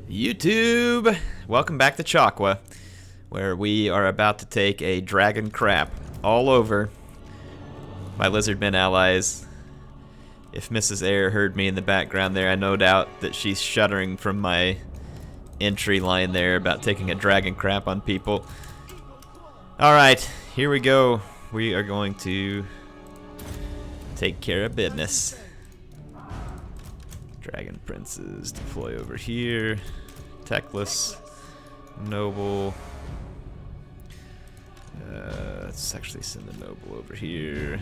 YouTube! Welcome back to Chaqua, where we are about to take a dragon crap all over my lizardmen allies. If Mrs. Air heard me in the background there, I no doubt that she's shuddering from my entry line there about taking a dragon crap on people. Alright, here we go. We are going to take care of business. Dragon princes deploy over here. Teclis, noble. Let's actually send the noble over here.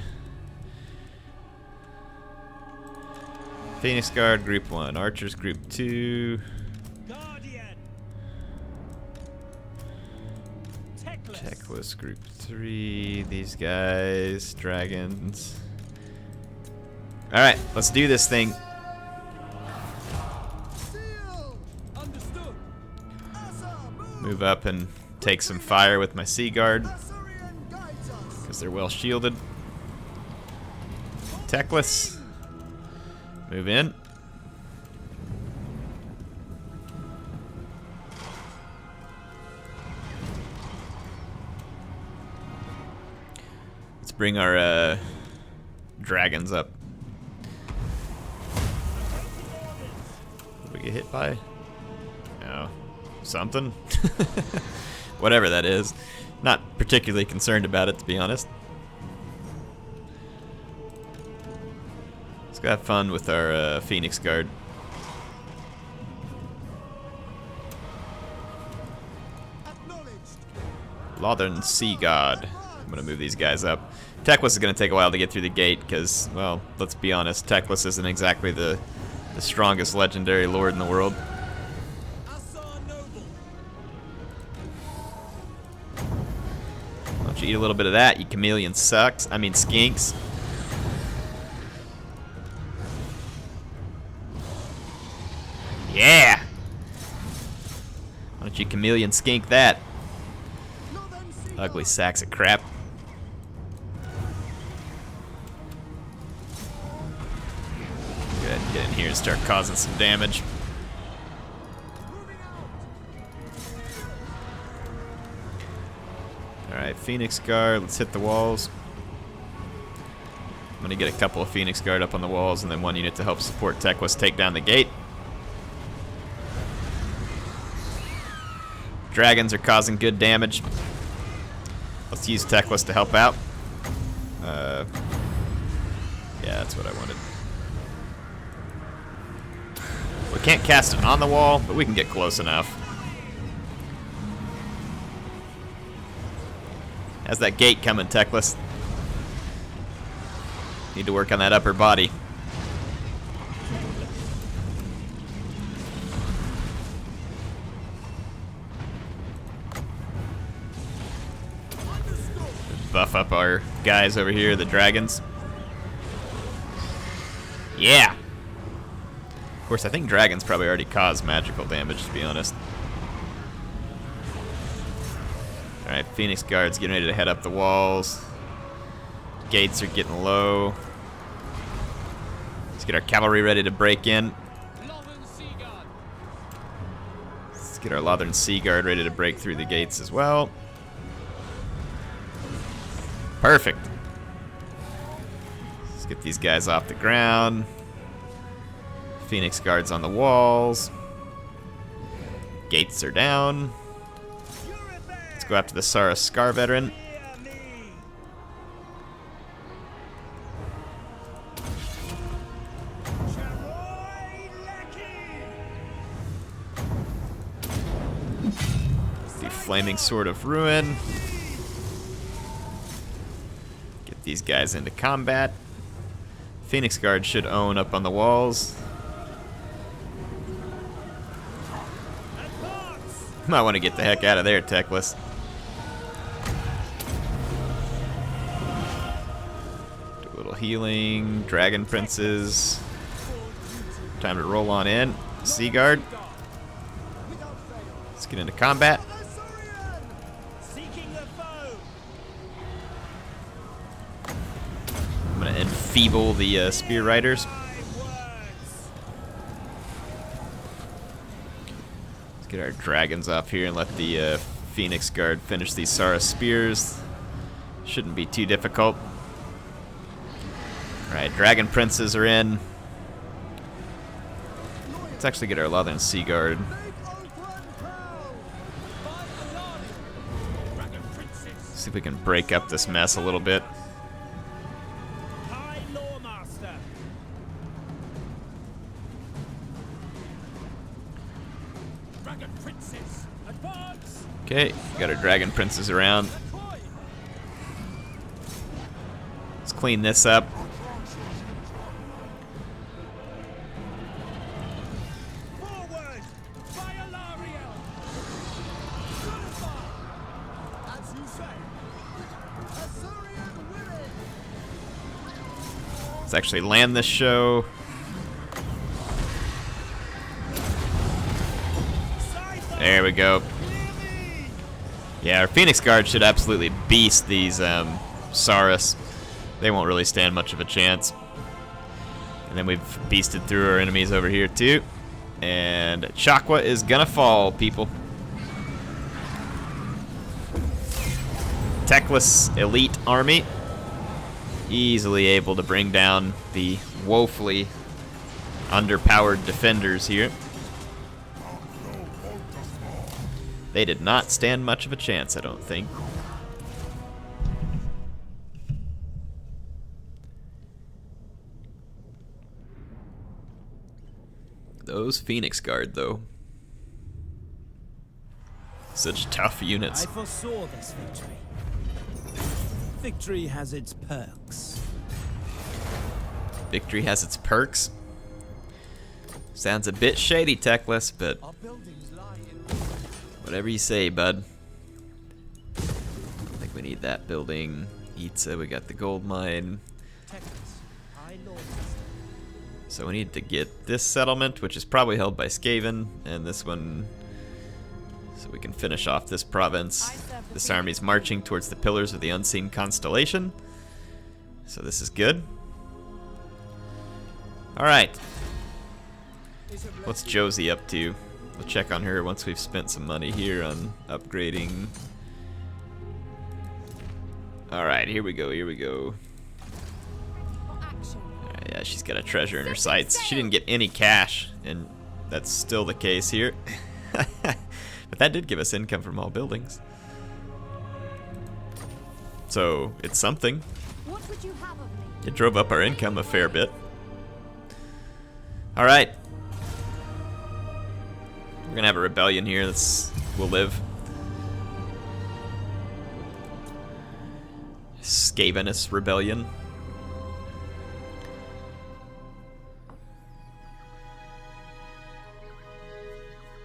Phoenix Guard group 1, archers group 2. Teclis group 3. These guys, dragons. All right, let's do this thing. Move up and take some fire with my Sea Guard, because they're well shielded. Teclis, move in. Let's bring our dragons up. What did we get hit by? No. Something? Whatever that is. Not particularly concerned about it, to be honest. Let's go have fun with our Phoenix Guard. Northern Sea God. I'm going to move these guys up. Teclis is going to take a while to get through the gate because, well, let's be honest, Teclis isn't exactly the strongest legendary lord in the world. Why don't you eat a little bit of that, you chameleon sucks. I mean skinks. Yeah! Why don't you chameleon skink that? Ugly sacks of crap. Go ahead and get in here and start causing some damage. Alright, Phoenix Guard, let's hit the walls. I'm gonna get a couple of Phoenix Guard up on the walls and then one unit to help support Teclis take down the gate. Dragons are causing good damage. Let's use Teclis to help out. Yeah, that's what I wanted. We can't cast it on the wall, but we can get close enough. How's that gate coming, Teclis? Need to work on that upper body. Buff up our guys over here, the dragons. Yeah! Of course, I think dragons probably already cause magical damage, to be honest. Alright, Phoenix Guard's getting ready to head up the walls. Gates are getting low. Let's get our cavalry ready to break in. Let's get our Northern Sea Guard ready to break through the gates as well. Perfect. Let's get these guys off the ground. Phoenix Guard's on the walls. Gates are down. Let's go after the Sara Scar veteran. The Flaming Sword of Ruin. Get these guys into combat. Phoenix Guard should own up on the walls. Might want to get the heck out of there, Teclis. Do a little healing. Dragon Princes. Time to roll on in. Sea Guard. Let's get into combat. I'm going to enfeeble the Spear Riders. Get our dragons off here and let the Phoenix Guard finish these Saurus spears. Shouldn't be too difficult. Alright, Dragon Princes are in. Let's actually get our Lothern Sea Guard. See if we can break up this mess a little bit. Okay, got our Dragon Princes around. Let's clean this up. Let's actually land this show. There we go. Yeah, our Phoenix Guard should absolutely beast these Saurus. They won't really stand much of a chance. And then we've beasted through our enemies over here too. And Chaqua is gonna fall, people. Teclis elite army. Easily able to bring down the woefully underpowered defenders here. They did not stand much of a chance, I don't think. Those Phoenix Guard, though. Such tough units. I foresaw this victory. Victory has its perks. Victory has its perks? Sounds a bit shady, Teclis, but whatever you say, bud. I think we need that building. Itza, we got the gold mine. So we need to get this settlement, which is probably held by Skaven, and this one, so we can finish off this province. This army's marching towards the Pillars of the Unseen Constellation. So this is good. Alright. What's Josie up to? We'll check on her once we've spent some money here on upgrading. Alright, here we go, here we go. Yeah, she's got a treasure in her sights. She didn't get any cash, and that's still the case here. But that did give us income from all buildings. So, it's something. What would you have of me? It drove up our income a fair bit. Alright. We're gonna have a rebellion here. We'll live. Skavenous rebellion.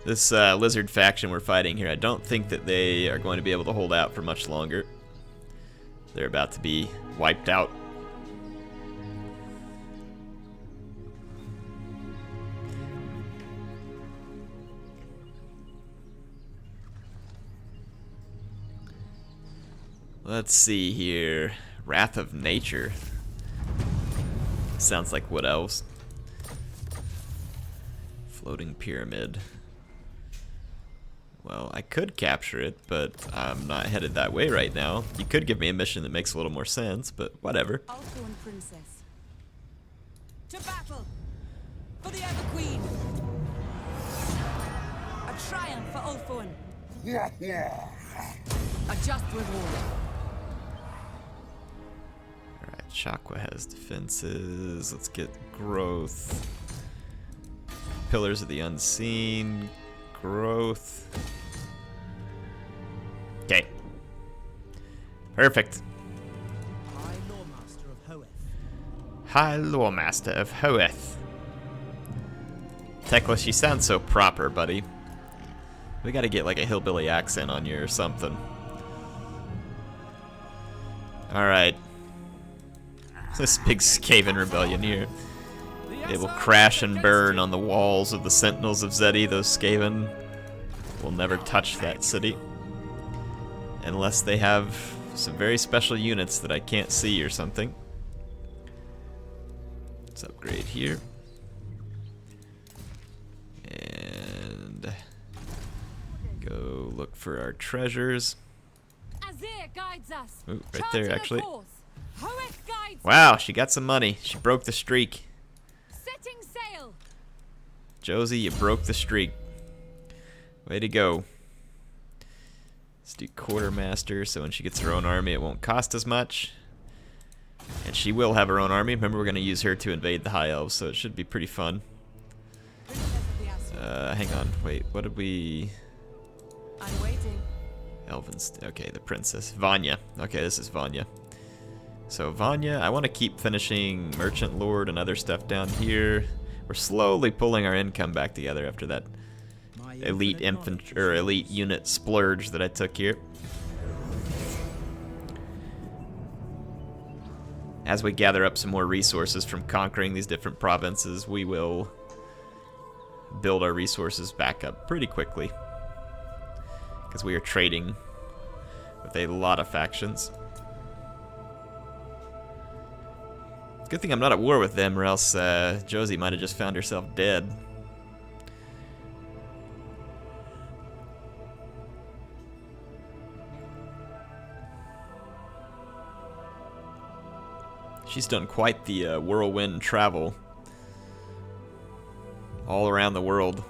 This lizard faction we're fighting here, I don't think that they are going to be able to hold out for much longer. They're about to be wiped out. Let's see here. Wrath of Nature. Sounds like Wood Elves. Floating Pyramid. Well, I could capture it, but I'm not headed that way right now. You could give me a mission that makes a little more sense, but whatever. Ulthuan Princess. To battle! For the Ever Queen! A triumph for Ulthuan! A just reward. Alright, Chaqua has defenses. Let's get growth. Pillars of the Unseen. Growth. Okay. Perfect. High Loremaster of Hoeth. High Loremaster of Hoeth. Teclis, you sound so proper, buddy. We gotta get like a hillbilly accent on you or something. Alright. This big Skaven rebellion here. They will crash and burn on the walls of the Sentinels of Zeddy. Those Skaven will never touch that city. Unless they have some very special units that I can't see or something. Let's upgrade here. And look for our treasures. Azir guides us. Ooh, right Charting there, a actually. course. Hoeth guides Wow, she got some money. She broke the streak. setting sail. Josie, you broke the streak. Way to go. Let's do quartermaster, so when she gets her own army, it won't cost as much. And she will have her own army. Remember, we're going to use her to invade the High Elves, so it should be pretty fun. Hang on, wait, what did we... I'm waiting. Elvins, okay, the princess. Vanya. Okay, this is Vanya. So Vanya, I want to keep finishing Merchant Lord and other stuff down here. We're slowly pulling our income back together after that elite infantry or elite unit splurge that I took here. As we gather up some more resources from conquering these different provinces, we will build our resources back up pretty quickly, because we are trading with a lot of factions. Good thing I'm not at war with them, or else Josie might have just found herself dead. She's done quite the whirlwind travel all around the world.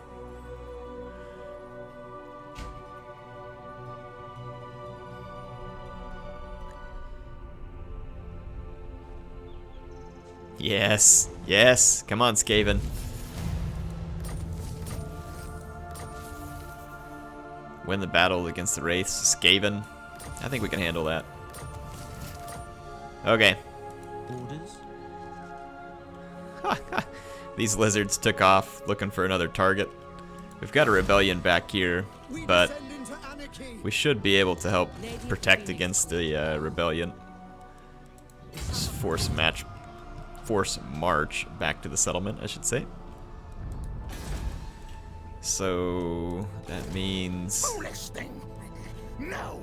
Yes, yes, come on, Skaven. Win the battle against the Wraiths, Skaven. I think we can handle that. Okay. Orders? These lizards took off looking for another target. We've got a rebellion back here, but we should be able to help protect against the rebellion. Just force march back to the settlement, I should say. So that means... No.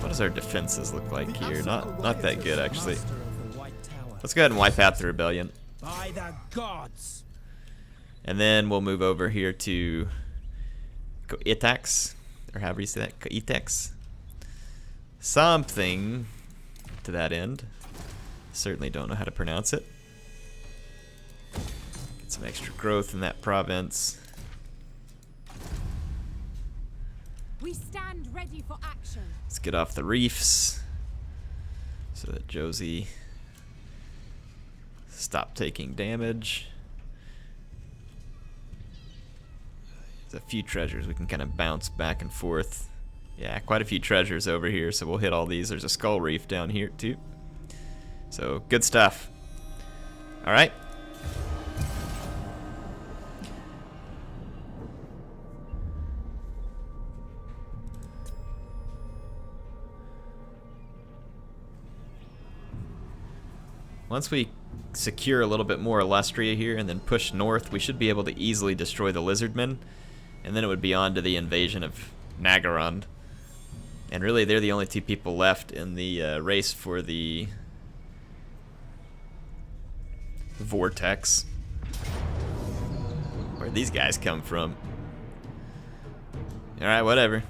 What does our defenses look like here? Not that good, actually. Let's go ahead and wipe out the rebellion. By the gods. And then we'll move over here to Itax, or however you say that, Itax. Something to that end. Certainly don't know how to pronounce it. Get some extra growth in that province. We stand ready for action. Let's get off the reefs so that Josie stop taking damage. There's a few treasures we can kind of bounce back and forth. Yeah, quite a few treasures over here, so we'll hit all these. There's a skull reef down here too. So good stuff. All right. Once we secure a little bit more Illustria here and then push north, we should be able to easily destroy the Lizardmen, and then it would be on to the invasion of Nagaron. And really, they're the only two people left in the race for the Vortex. Where'd these guys come from? Alright, whatever.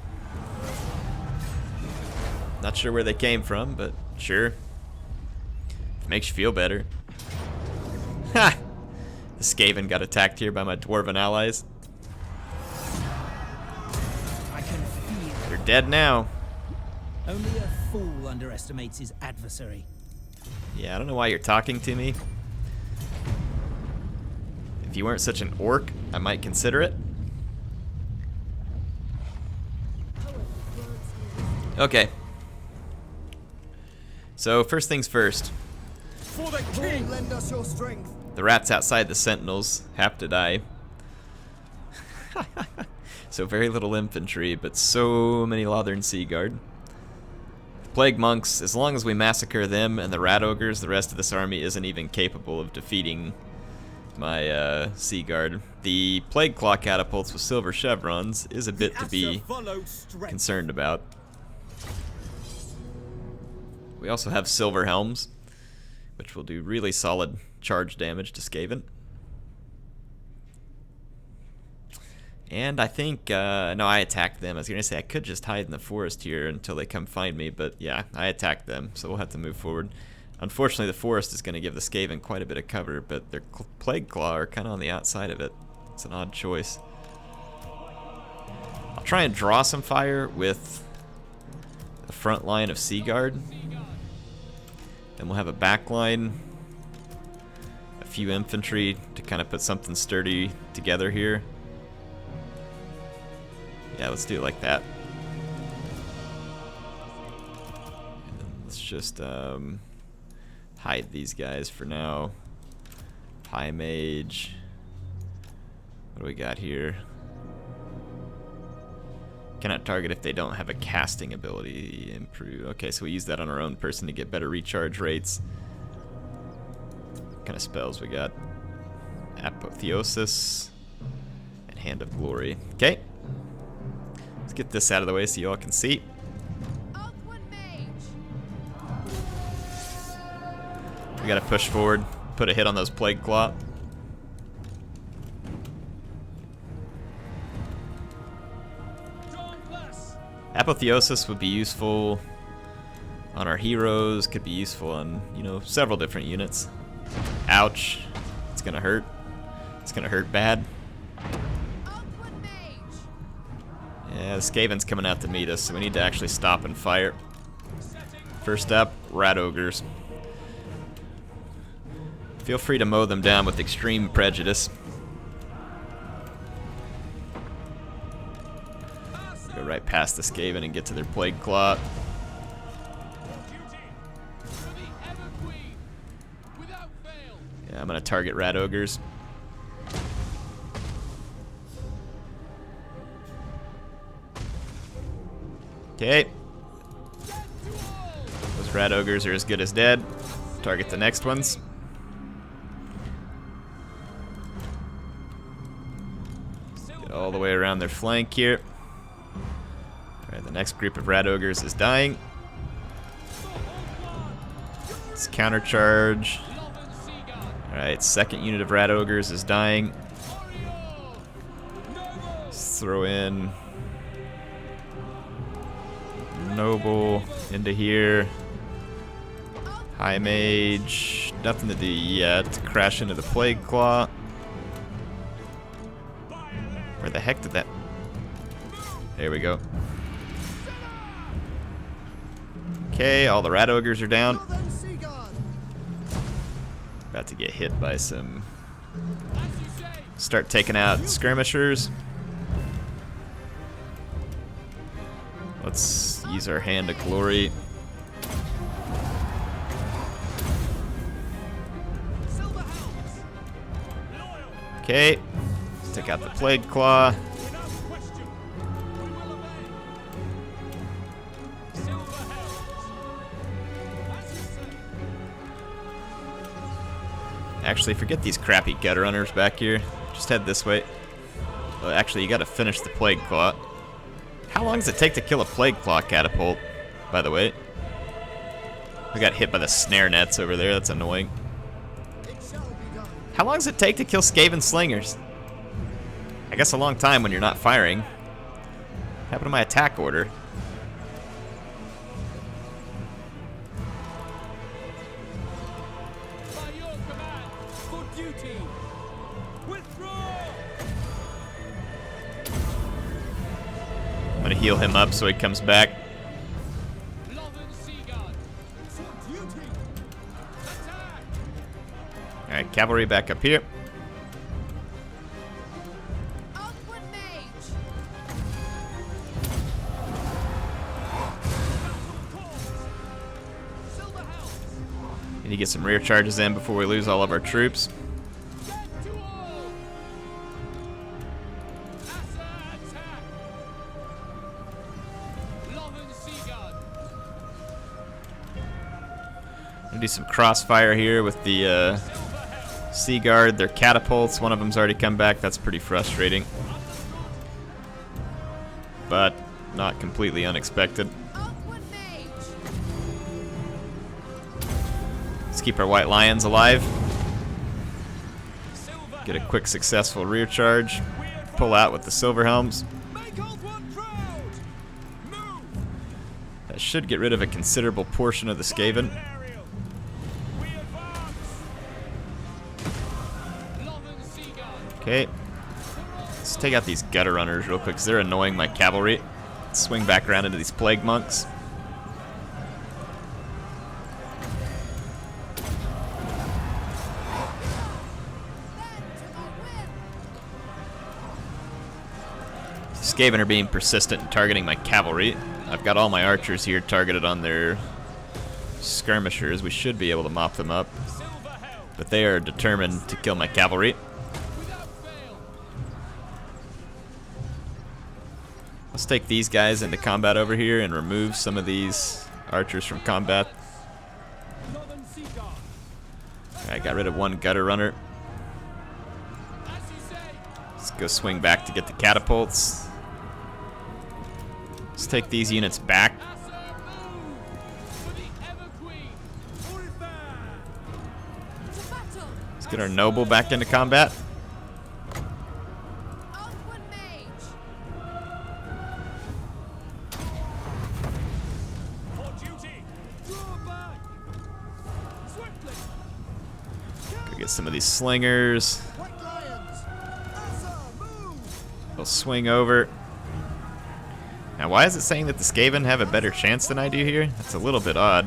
Not sure where they came from, but sure. Makes you feel better. Ha! The Skaven got attacked here by my dwarven allies. I can feel. They're dead now. Only a fool underestimates his adversary. Yeah, I don't know why you're talking to me. If you weren't such an orc, I might consider it. Okay. So, first things first. For the king, lend us your strength. The rats outside the sentinels have to die. So very little infantry, but so many Lothern Sea Guard. Plague monks, as long as we massacre them and the rat ogres, the rest of this army isn't even capable of defeating my Sea Guard. The plague claw catapults with silver chevrons is a bit to be concerned about. We also have silver helms, which will do really solid charge damage to Skaven. And I think, no, I attacked them. I was going to say I could just hide in the forest here until they come find me, but yeah, I attacked them, so we'll have to move forward. Unfortunately, the forest is going to give the Skaven quite a bit of cover, but their Plague Claw are kind of on the outside of it. It's an odd choice. I'll try and draw some fire with the front line of Sea Guard. Then we'll have a back line, a few infantry to kind of put something sturdy together here. Yeah, let's do it like that. And then let's just hide these guys for now. High Mage. What do we got here? Cannot target if they don't have a casting ability improve. Okay, so we use that on our own person to get better recharge rates. What kind of spells we got? Apotheosis and Hand of Glory. Okay. Let's get this out of the way so you all can see. We gotta push forward, put a hit on those Plague Claw. Apotheosis would be useful on our heroes, could be useful on, you know, several different units. Ouch. It's gonna hurt. It's gonna hurt bad. Yeah, the Skaven's coming out to meet us, so we need to actually stop and fire. First up, Rat Ogres. Feel free to mow them down with extreme prejudice. Go right past the Skaven and get to their Plague Claw. Yeah, I'm gonna target Rat Ogres. Okay. Those Rat Ogres are as good as dead. Target the next ones. Get all the way around their flank here. Alright, the next group of Rat Ogres is dying. Let's countercharge. Alright, second unit of Rat Ogres is dying. Let's throw in Noble into here. High Mage. Nothing to do yet. Crash into the Plague Claw. Where the heck did that... There we go. Okay, all the Rat Ogres are down. About to get hit by some... Start taking out skirmishers. Let's use our Hand of Glory. Okay, let's take out the Plague Claw. Actually, forget these crappy gutter runners back here. Just head this way. Well, actually, you gotta finish the Plague Claw. How long does it take to kill a Plague Claw catapult, by the way? We got hit by the snare nets over there, that's annoying. How long does it take to kill Skaven Slingers? I guess a long time when you're not firing. What happened to my attack order? I'm gonna heal him up so he comes back. Alright, cavalry back up here. Need to get some rear charges in before we lose all of our troops. Do some crossfire here with the Sea Guard. Their catapults, one of them's already come back. That's pretty frustrating, but not completely unexpected. Let's keep our White Lions alive. Get a quick successful rear charge. pull out with the silver helms. Make old one proud. Move. That should get rid of a considerable portion of the Skaven. Aerial. We advance. Okay. Let's take out these gutter runners real quick, because they're annoying my cavalry. Let's swing back around into these plague monks. Skaven are being persistent in targeting my cavalry. I've got all my archers here targeted on their skirmishers. We should be able to mop them up. But they are determined to kill my cavalry. Let's take these guys into combat over here and remove some of these archers from combat. Alright, got rid of one gutter runner. Let's go swing back to get the catapults. Let's take these units back. Let's get our noble back into combat. Go get some of these slingers. They'll swing over. Now, why is it saying that the Skaven have a better chance than I do here? That's a little bit odd.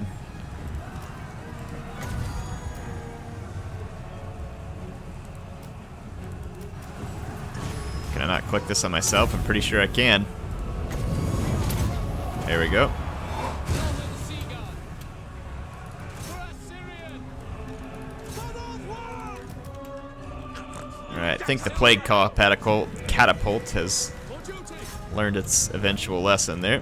Can I not click this on myself? I'm pretty sure I can. There we go. Alright, I think the Plague Catapult has learned its eventual lesson there.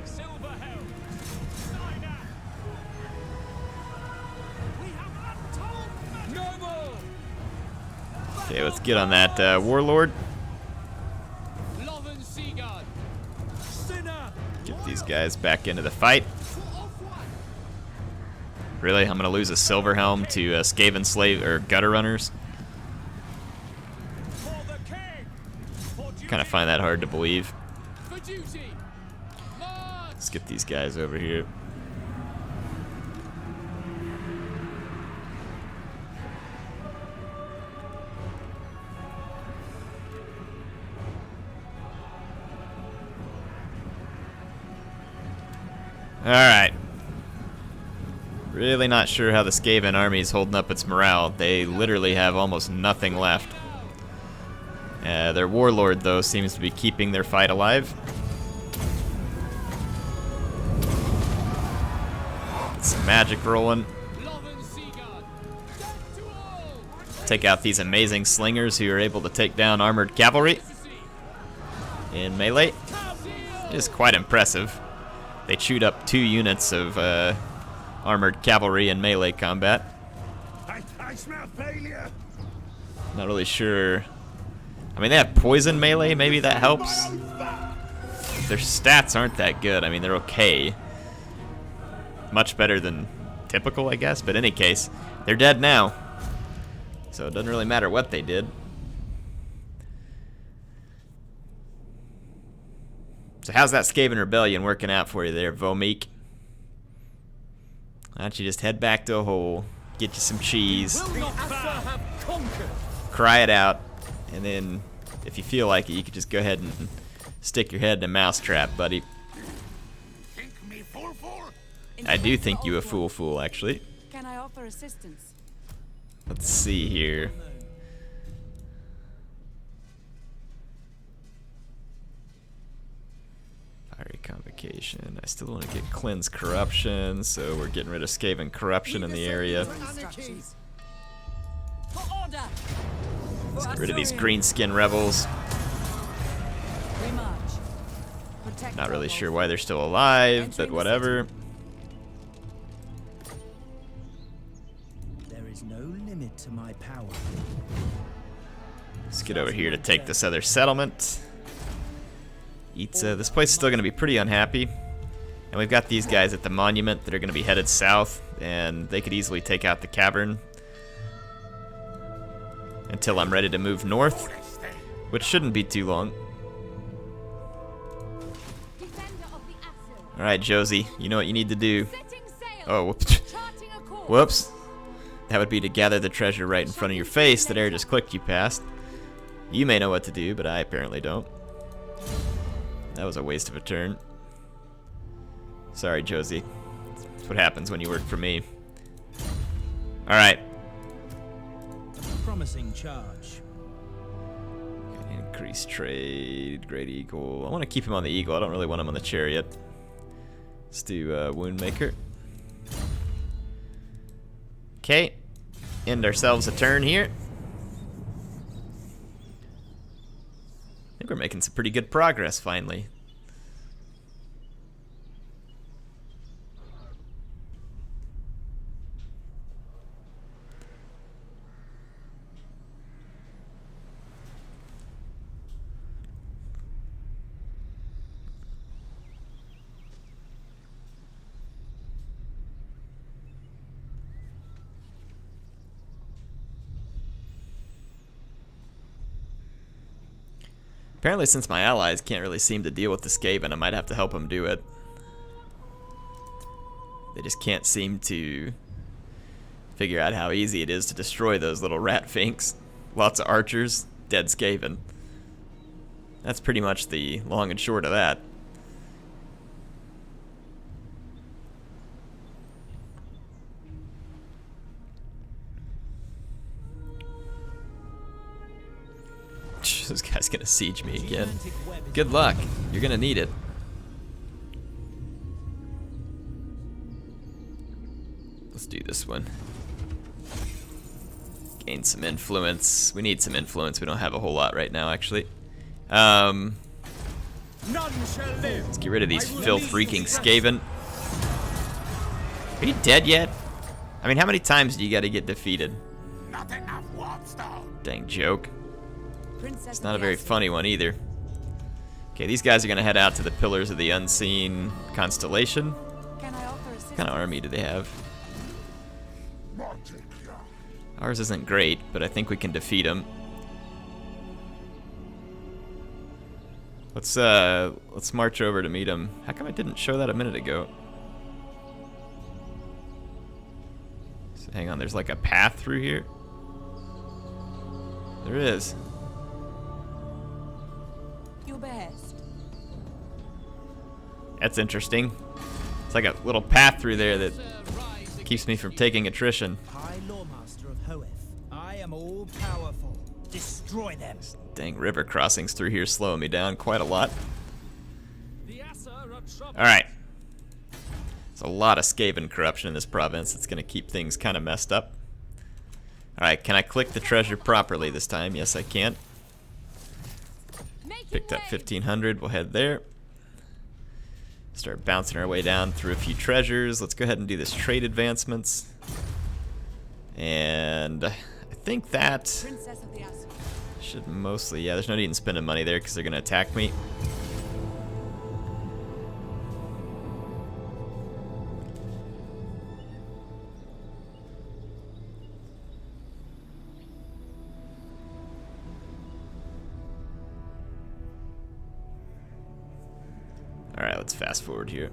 Okay, let's get on that Warlord. Get these guys back into the fight. Really? I'm gonna lose a silver helm to Skaven slave or gutter runners? Kind of find that hard to believe. Let's get these guys over here. Alright. Really not sure how the Skaven army is holding up its morale. They literally have almost nothing left. Their warlord, though, seems to be keeping their fight alive. Get some magic rolling. Take out these amazing slingers who are able to take down armored cavalry in melee. It is quite impressive. They chewed up 2 units of armored cavalry in melee combat. I smell failure. Not really sure. I mean, they have poison melee, maybe that helps. Their stats aren't that good. I mean, they're okay. Much better than typical, I guess. But in any case, they're dead now. So it doesn't really matter what they did. So how's that Skaven rebellion working out for you there, Vomeek? Why don't you just head back to a hole, get you some cheese, cry it out, and then if you feel like it, you could just go ahead and stick your head in a mousetrap, buddy. Think me fool? I do think you a fool, actually. Can I offer assistance? Let's see here. Fiery Convocation. I still want to get Cleanse Corruption, so we're getting rid of Skaven Corruption in the area. Let's get rid of these greenskin rebels. Not really sure why they're still alive, but whatever. There is no limit to my power. Let's get over here to take this other settlement. This place is still going to be pretty unhappy. And we've got these guys at the monument that are going to be headed south, and they could easily take out the cavern until I'm ready to move north, which shouldn't be too long. Alright, Josie, you know what you need to do. Setting sail. Oh, whoops. Charting a course. Whoops. That would be to gather the treasure right in front of your face that Air just clicked you past. You may know what to do, but I apparently don't. That was a waste of a turn. Sorry, Josie. That's what happens when you work for me. Alright. Promising charge. Increase trade, great eagle. I want to keep him on the eagle. I don't really want him on the chariot. Let's do Woundmaker. Okay. End ourselves a turn here. I think we're making some pretty good progress finally. Apparently, since my allies can't really seem to deal with the Skaven, I might have to help them do it. They just can't seem to figure out how easy it is to destroy those little rat finks. Lots of archers, dead Skaven. That's pretty much the long and short of that. This guy's gonna siege me again. Good luck. You're gonna need it. Let's do this one. Gain some influence. We need some influence. We don't have a whole lot right now, actually. None shall live. Let's get rid of these filth-reeking Skaven. Are you dead yet? I mean, how many times do you gotta get defeated? Not enough warpstone. Dang joke. Princess It's of not a the very Ashes. funny one either. Okay, these guys are gonna head out to the Pillars of the Unseen Constellation. Can I offer assistance? What kind of army do they have? Magic. Ours isn't great, but I think we can defeat them. Let's march over to meet them. How come I didn't show that a minute ago? So hang on, there's like a path through here. There is. Your behest. That's interesting. It's like a little path through there that keeps me from taking attrition. High Lawmaster of Hoeth, I am all powerful. Destroy them. Dang, river crossings through here slowing me down quite a lot. The Assa are trouble. Alright. There's a lot of Skaven corruption in this province. It's going to keep things kind of messed up. Alright, can I click the treasure properly this time? Yes, I can. Making Picked up way. 1,500. We'll head there. Start bouncing our way down through a few treasures. Let's go ahead and do this trade advancements. And I think that Princess of the Ashes. should mostly... Yeah, there's no need in spending money there because they're going to attack me. Alright, let's fast forward here.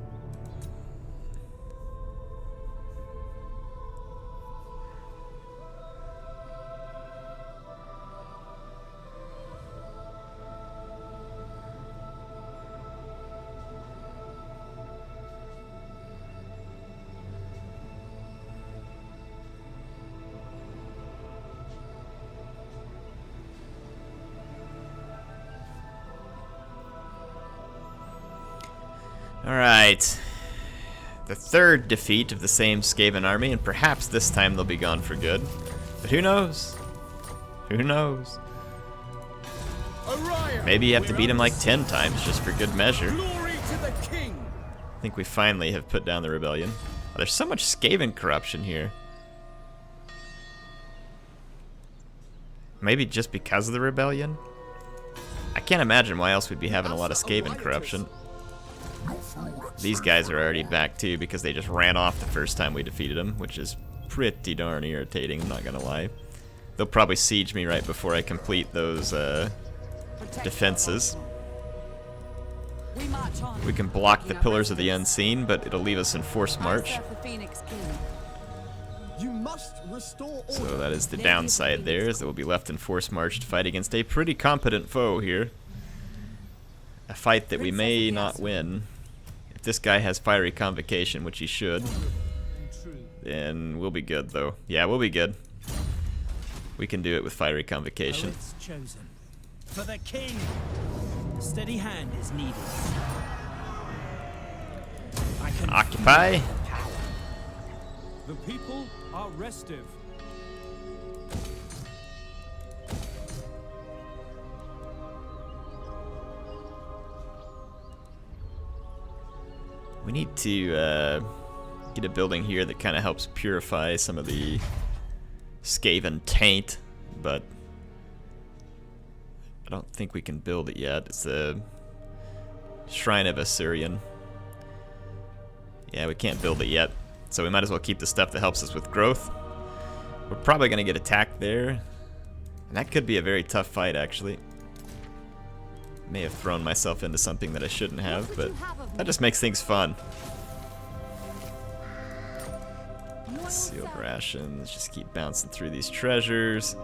Alright. The third defeat of the same Skaven army, and perhaps this time they'll be gone for good. But who knows? Who knows? Orion, Maybe you have to we're beat him under like 10 times just for good measure. Glory to the king. I think we finally have put down the rebellion. Oh, there's so much Skaven corruption here. Maybe just because of the rebellion? I can't imagine why else we'd be having a lot of Skaven corruption. These guys are already back too because they just ran off the first time we defeated them, which is pretty darn irritating, I'm not gonna lie. They'll probably siege me right before I complete those defenses. We march on. We can block the Pillars of the Unseen, but it'll leave us in forced march. I serve the Phoenix King. You must restore order. So that is the downside there, is that we'll be left in forced march to fight against a pretty competent foe here. A fight that we may not win. If this guy has Fiery Convocation, which he should, then we'll be good though. Yeah, we'll be good. We can do it with Fiery Convocation. It's chosen. For the king. A steady hand is needed. I can Occupy. The people are restive. We need to get a building here that kind of helps purify some of the Skaven taint, but I don't think we can build it yet. It's the Shrine of Assyrian. Yeah, we can't build it yet, so we might as well keep the stuff that helps us with growth. We're probably going to get attacked there, and that could be a very tough fight, actually. May have thrown myself into something that I shouldn't have, but that just makes things fun. Sealed rations, just keep bouncing through these treasures.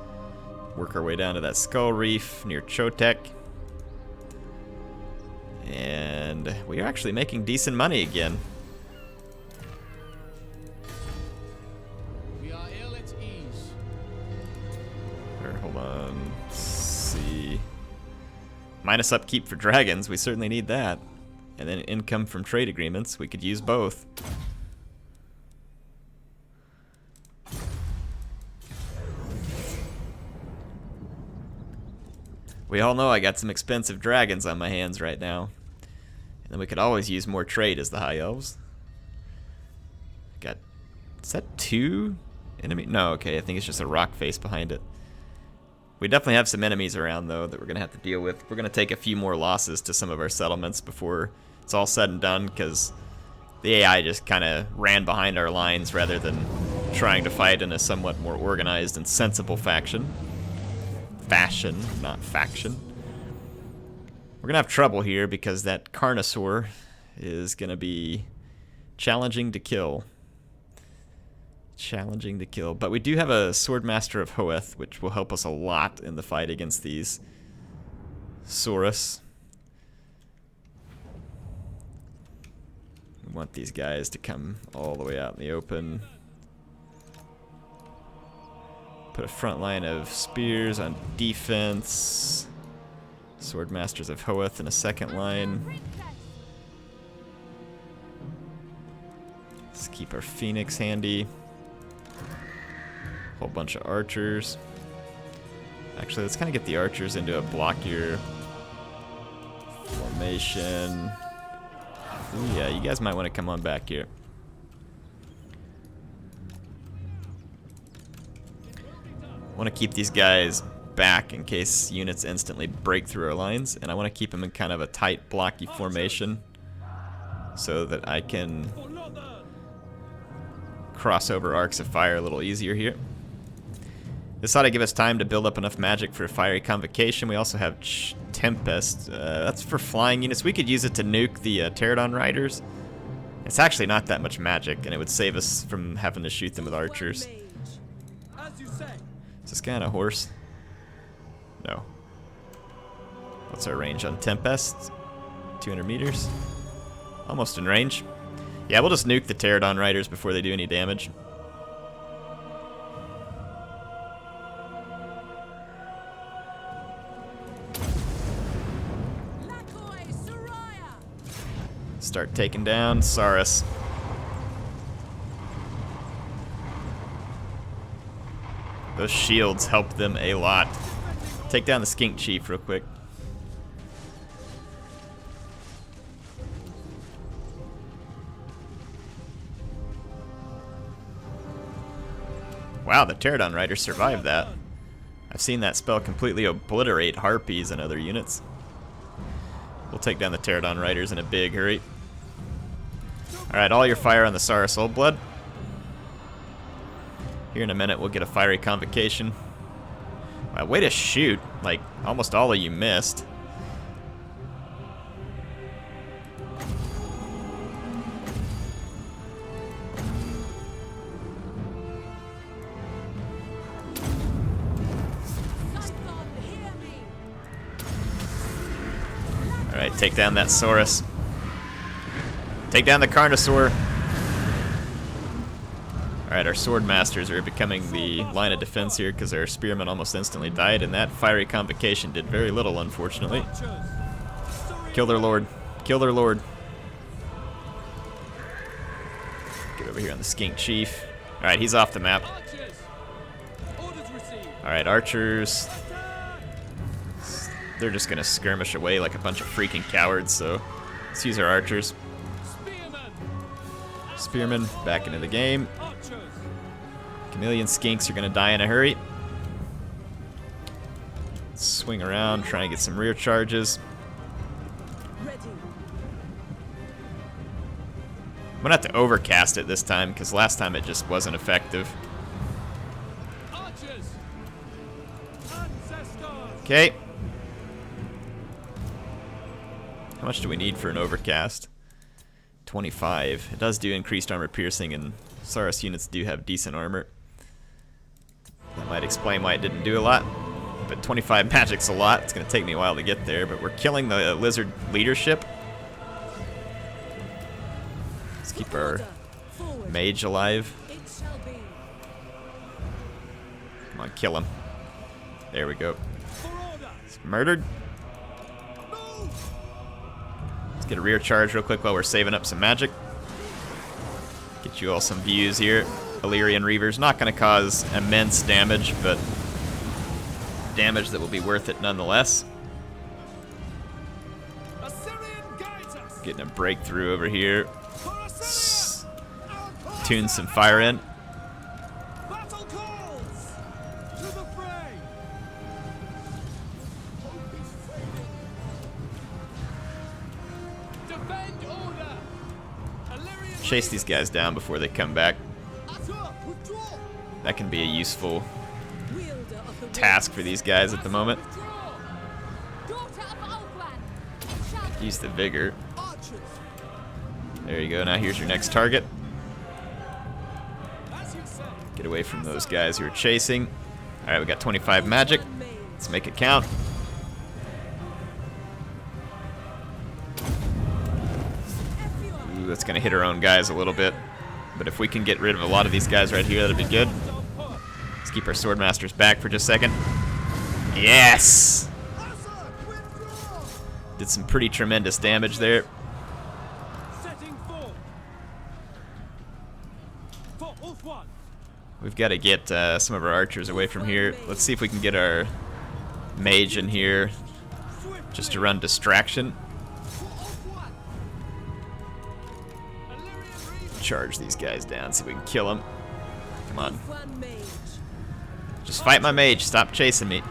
Work our way down to that skull reef near Chotek. And we are actually making decent money again. We are ill at ease. Or, hold on, let's see. Minus upkeep for dragons, we certainly need that. And then income from trade agreements, we could use both. We all know I got some expensive dragons on my hands right now. And then we could always use more trade as the High Elves. Got, is that 2 enemy? No, okay, I think it's just a rock face behind it. We definitely have some enemies around, though, that we're going to have to deal with. We're going to take a few more losses to some of our settlements before it's all said and done, because the AI just kind of ran behind our lines rather than trying to fight in a somewhat more organized and sensible fashion, not faction. We're going to have trouble here because that Carnosaur is going to be challenging to kill. Challenging to kill. But we do have a Swordmaster of Hoeth, which will help us a lot in the fight against these Saurus. We want these guys to come all the way out in the open. Put a front line of spears on defense. Swordmasters of Hoeth in a second line. Let's keep our Phoenix handy. Whole bunch of archers. Actually, let's kind of get the archers into a blockier formation. Ooh, yeah, you guys might want to come on back here. I want to keep these guys back in case units instantly break through our lines, and I want to keep them in kind of a tight, blocky formation so that I can cross over arcs of fire a little easier here. This ought to give us time to build up enough magic for a Fiery Convocation. We also have Tempest. That's for flying units. We could use it to nuke the Pterodon Riders. It's actually not that much magic, and it would save us from having to shoot them with archers. As you say. Is this guy on a horse? No. What's our range on Tempest? 200 meters? Almost in range. Yeah, we'll just nuke the Pterodon Riders before they do any damage. Start taking down Saurus. Those shields help them a lot. Take down the Skink Chief real quick. Wow, the Pterodon Riders survived that. I've seen that spell completely obliterate Harpies and other units. We'll take down the Pterodon Riders in a big hurry. Alright, all your fire on the Saurus Oldblood. Here in a minute we'll get a Fiery Convocation. Wow, way to shoot. Like, almost all of you missed. Alright, take down that Saurus. Take down the Carnosaur. Alright, our sword masters are becoming the line of defense here because our spearmen almost instantly died, and that fiery convocation did very little, unfortunately. Kill their lord. Kill their lord. Get over here on the skink chief. Alright, he's off the map. Alright, archers. They're just gonna skirmish away like a bunch of freaking cowards, so let's use our archers. Spearmen back into the game. Chameleon skinks are gonna die in a hurry. Swing around, try and get some rear charges. I'm gonna have to overcast it this time because last time it just wasn't effective. Okay. How much do we need for an overcast? 25. It does do increased armor piercing, and Saurus units do have decent armor. That might explain why it didn't do a lot. But 25 magic's a lot. It's going to take me a while to get there, but we're killing the lizard leadership. Let's keep our mage alive. Come on, kill him. There we go. He's murdered. Let's get a rear charge real quick while we're saving up some magic. Get you all some views here. Illyrian Reaver's not going to cause immense damage, but damage that will be worth it nonetheless. Getting a breakthrough over here. Tune some fire in. Chase these guys down before they come back. That can be a useful task for these guys at the moment. Use the vigor. There you go. Now here's your next target. Get away from those guys who are chasing. Alright, we got 25 magic. Let's make it count. Ooh, that's going to hit our own guys a little bit. But if we can get rid of a lot of these guys right here, that'd be good. Let's keep our swordmasters back for just a second. Yes! Did some pretty tremendous damage there. We've got to get some of our archers away from here. Let's see if we can get our mage in here just to run distraction. Charge these guys down, see if we can kill them. Come on. Just fight my mage. Stop chasing me.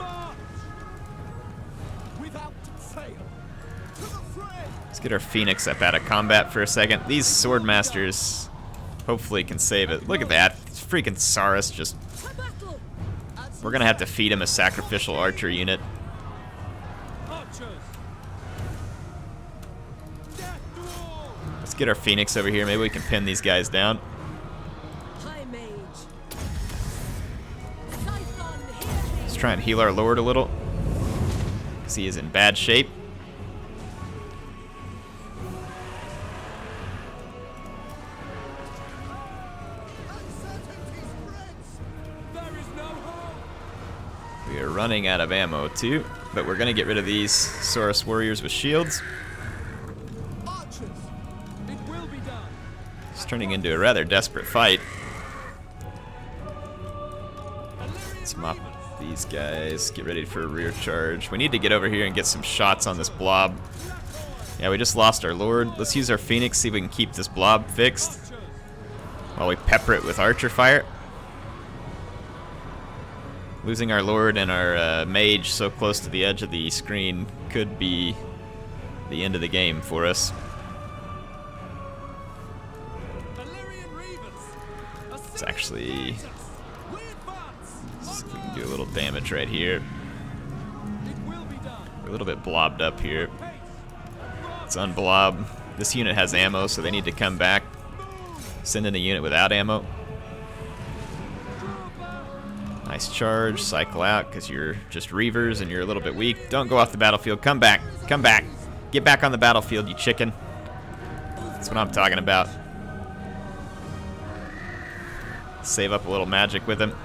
Let's get our Phoenix up out of combat for a second. These swordmasters hopefully can save it. Look at that. It's freaking Saurus just... We're going to have to feed him a sacrificial archer unit. Let's get our Phoenix over here. Maybe we can pin these guys down. Let's try and heal our Lord a little, because he is in bad shape. We are running out of ammo too, but we're going to get rid of these Saurus warriors with shields. It's turning into a rather desperate fight. Let's mop these guys, get ready for a rear charge. We need to get over here and get some shots on this blob. Yeah, we just lost our Lord. Let's use our Phoenix, see if we can keep this blob fixed while we pepper it with archer fire. Losing our Lord and our mage so close to the edge of the screen could be the end of the game for us. Let's actually see if we can do a little damage right here. We're a little bit blobbed up here. Let's unblob. This unit has ammo, so they need to come back. Send in a unit without ammo. Nice charge, cycle out because you're just Reavers and you're a little bit weak. Don't go off the battlefield. Come back. Come back. Get back on the battlefield, you chicken. That's what I'm talking about. Save up a little magic with him.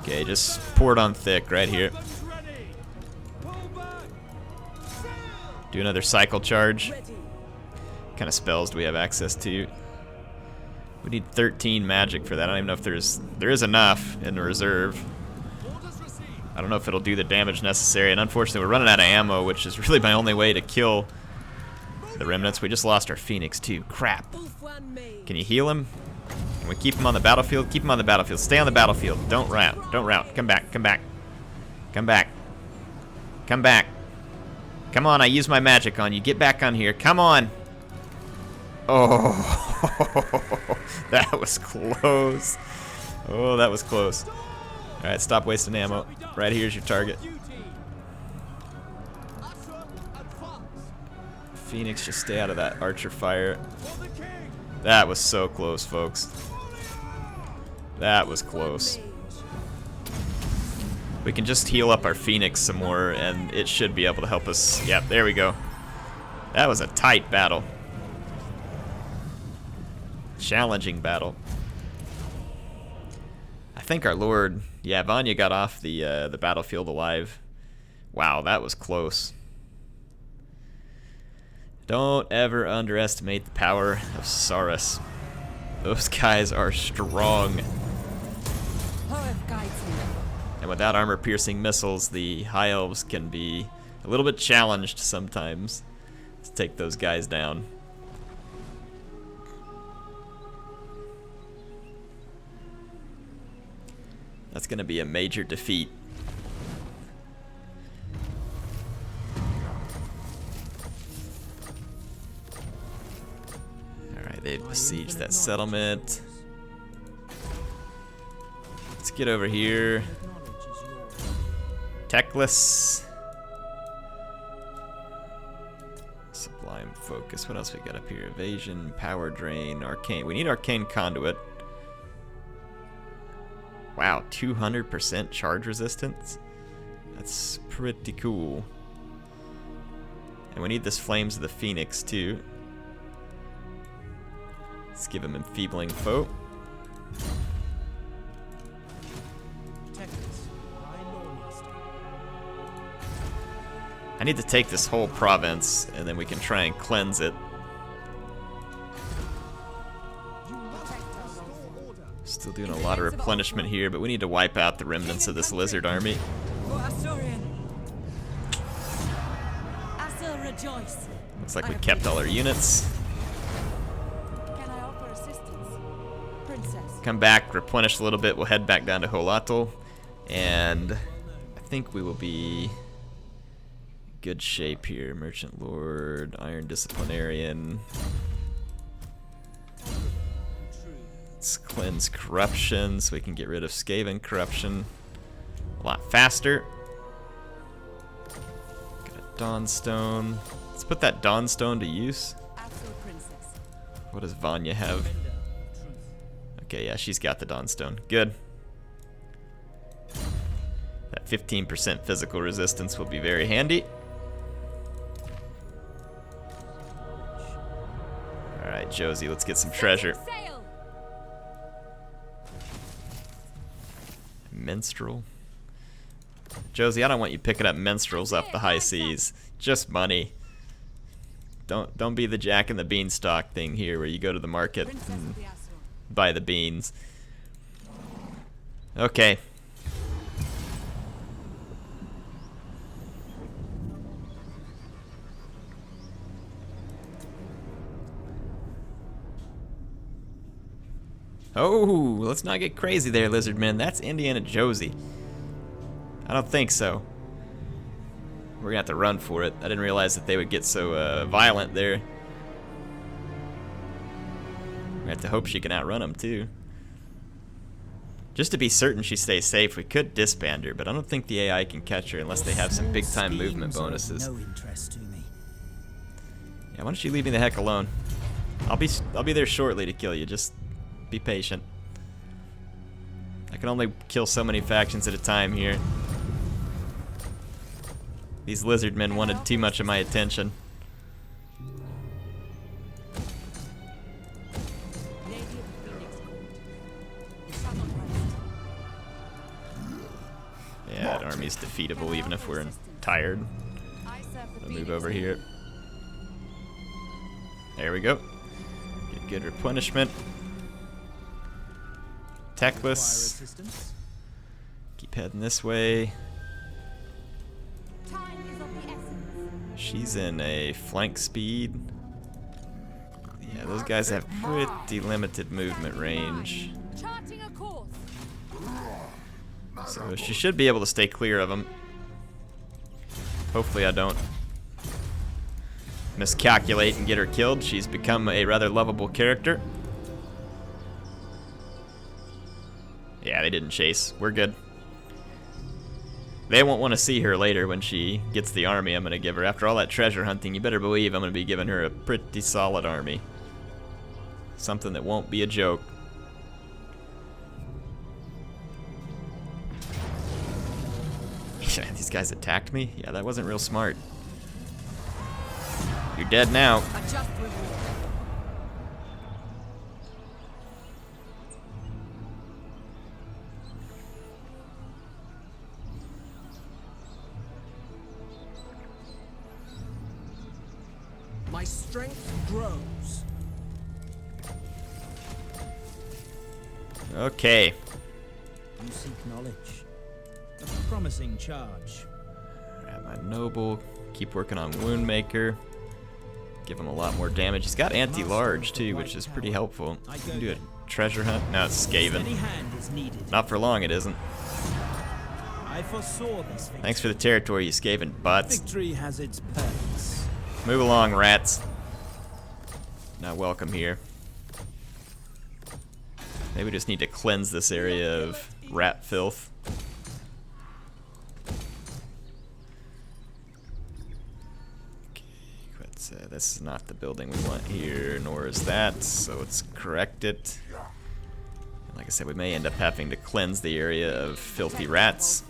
Okay, just pour it on thick right here. Do another cycle charge. What kind of spells do we have access to? We need 13 magic for that. I don't even know if there is enough in the reserve. I don't know if it'll do the damage necessary, and unfortunately we're running out of ammo, which is really my only way to kill the remnants. We just lost our Phoenix too. Crap. Can you heal him? Can we keep him on the battlefield? Keep him on the battlefield. Stay on the battlefield. Don't rout. Don't rout. Come back. Come back. Come back. Come back. Come on, I used my magic on you. Get back on here. Come on. Oh, that was close. Oh, that was close. All right, stop wasting ammo. Right here's your target. Phoenix, just stay out of that archer fire. That was so close, folks. That was close. We can just heal up our Phoenix some more, and it should be able to help us. Yep, there we go. That was a tight battle. Challenging battle. I think our Lord, yeah, Vanya got off the battlefield alive. Wow, that was close. Don't ever underestimate the power of Saurus. Those guys are strong. And without armor-piercing missiles, the High Elves can be a little bit challenged sometimes to take those guys down. That's going to be a major defeat. Alright, they've besieged that settlement. Let's get over here. Teclis. Sublime focus. What else we got up here? Evasion, power drain, arcane. We need arcane conduit. Wow, 200% charge resistance? That's pretty cool. And we need this Flames of the Phoenix too. Let's give him Enfeebling Foe. I need to take this whole province, and then we can try and cleanse it. Still doing a lot of replenishment here, but we need to wipe out the remnants of this lizard army. Looks like we kept all our units. Come back, replenish a little bit, we'll head back down to Hualotal, and I think we will be good shape here. Merchant Lord, Iron Disciplinarian. Let's cleanse corruption so we can get rid of Skaven corruption a lot faster. Got a Dawnstone. Let's put that Dawnstone to use. What does Vanya have? Okay, yeah, she's got the Dawnstone. Good. That 15% physical resistance will be very handy. Alright, Josie, let's get some treasure. Minstrel. Josie, I don't want you picking up minstrels up the high seas. Just money. Don't be the Jack and the Beanstalk thing here where you go to the market and buy the beans. Okay. Oh, let's not get crazy there, Lizardmen. That's Indiana Josie. I don't think so. We're gonna have to run for it. I didn't realize that they would get so violent there. We have to hope she can outrun them too. Just to be certain she stays safe, we could disband her, but I don't think the AI can catch her unless they have some big-time movement bonuses. No interest to me. Yeah, why don't you leave me the heck alone? I'll be there shortly to kill you. Just be patient. I can only kill so many factions at a time here. These lizard men wanted too much of my attention. Lady of the Phoenix Court. You shall not rest. Yeah, that army's defeatable even if we're tired. I serve the I'll move Phoenix over Court. here. There we go. Get good replenishment. Teclis. assistance? Keep heading this way. Time is of the essence. She's in a flank speed. Yeah, those guys have pretty limited movement range. Charting a course. So she should be able to stay clear of them. Hopefully I don't miscalculate and get her killed. She's become a rather lovable character. Yeah, they didn't chase. We're good. They won't want to see her later when she gets the army I'm going to give her. After all that treasure hunting, you better believe I'm going to be giving her a pretty solid army. Something that won't be a joke. These guys attacked me? Yeah, that wasn't real smart. You're dead now. A just reward. My strength grows. Okay. You seek knowledge. A promising charge. Grab my noble. Keep working on Woundmaker. Give him a lot more damage. He's got anti-large too, which is pretty helpful. Can do a treasure hunt. No, it's Steady Skaven. hand is needed. Not for long, it isn't. I foresaw this victory. Thanks for the territory, you Skaven butts. Victory has its perks. Move along, rats. Not welcome here. Maybe we just need to cleanse this area of rat filth. This is not the building we want here, nor is that, so let's correct it. Like I said, we may end up having to cleanse the area of filthy rats.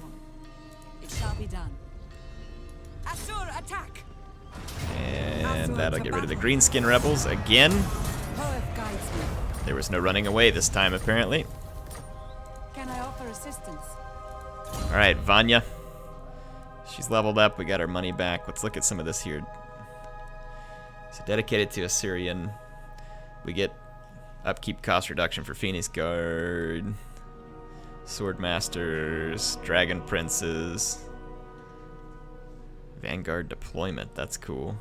It shall be done. Asur, attack! And that'll get rid of the greenskin rebels again. Hoeth guides me. There was no running away this time, apparently. Can I offer assistance? Alright, Vanya. She's leveled up, we got our money back. Let's look at some of this here. So dedicated to Assyrian, we get upkeep cost reduction for Phoenix Guard, Sword Masters, Dragon Princes, Vanguard deployment, that's cool.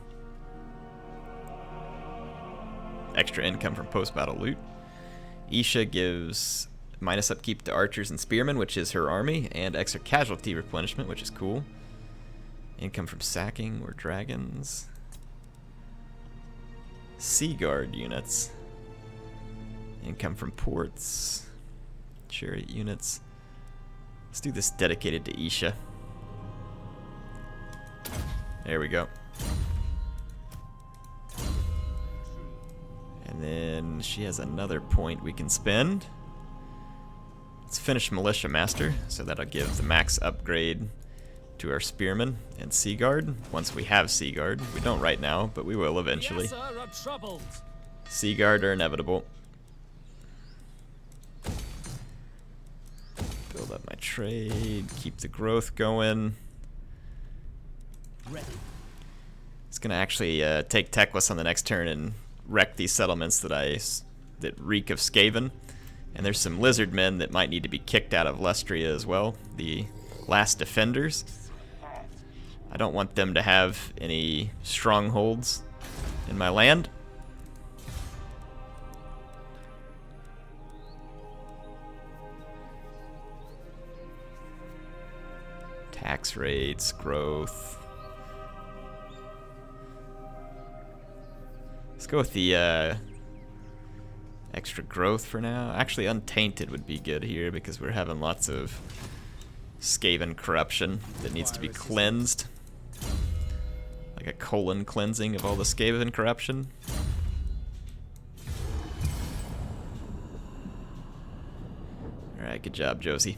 Extra income from post-battle loot. Isha gives minus upkeep to archers and spearmen, which is her army, and extra casualty replenishment, which is cool. Income from sacking or dragons. Sea Guard units. Income from ports. Chariot units. Let's do this dedicated to Isha. There we go. And then she has another point we can spend. Let's finish Militia Master, so that'll give the max upgrade to our Spearmen and Sea Guard. Once we have Sea Guard. We don't right now, but we will eventually. Yes, sir, are troubled. Sea Guard are inevitable. Build up my trade, keep the growth going. Ready. It's gonna actually take Teclis on the next turn and wreck these settlements that reek of Skaven. And there's some lizard men that might need to be kicked out of Lustria as well. The last defenders. I don't want them to have any strongholds in my land. Tax rates, growth. Let's go with the extra growth for now. Actually, Untainted would be good here because we're having lots of Skaven corruption that needs to be cleansed. Like a colon cleansing of all the Skaven corruption. Alright, good job, Josie.